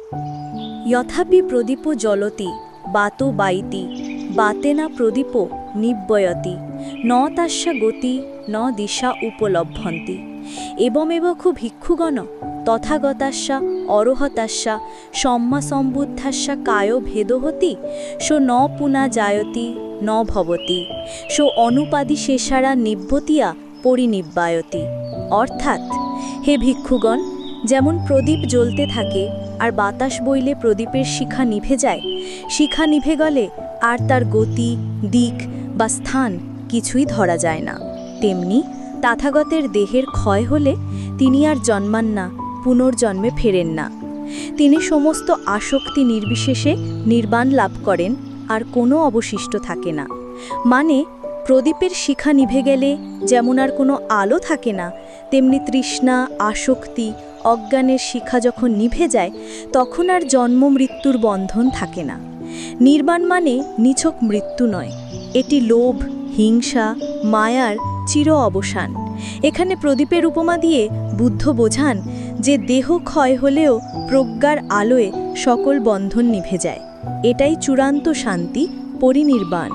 यथापि प्रदीपो ज्वलति बातो बाइति बातेना प्रदीपो निव्ययति न तस्य गति न दिशा उपलभ्यन्ति एवमेव खु भिक्षुगण तथागतास्या अरोहतास्या सम्मासम्बुद्धास्या कायो भेदो होति सो न पुना जायति न भवति सो अनुपादि शेषारा निव्यतिया परिनिब्बायति। अर्थात हे भिक्षुगण, যেমন প্রদীপ জ্বলতে থাকে আর বাতাস বইলে প্রদীপের শিখা নিভে যায়, শিখা নিভে গেলে আর তার গতি, দিক বা স্থান কিছুই ধরা যায় না, তেমনি তথাগতের দেহের ক্ষয় হলে তিনি আর জন্মান না, পুনর্জন্মে ফেরেন না। তিনি সমস্ত আসক্তি নির্বিশেষে নির্বাণ লাভ করেন আর কোনো অবশিষ্ট থাকে না। মানে প্রদীপের শিখা নিভে গেলে যেমন আর কোনো আলো থাকে না, তেমনি তৃষ্ণা, আসক্তি, অজ্ঞানের শিখা যখন নিভে যায় তখন আর জন্ম মৃত্যুর বন্ধন থাকে না। নির্বাণ মানে নিছক মৃত্যু নয়, এটি লোভ, হিংসা, মায়ার চির অবসান। এখানে প্রদীপের উপমা দিয়ে বুদ্ধ বোঝান যে দেহ ক্ষয় হলেও প্রজ্ঞার আলোয় সকল বন্ধন নিভে যায়। এটাই চূড়ান্ত শান্তি, পরিনির্বাণ।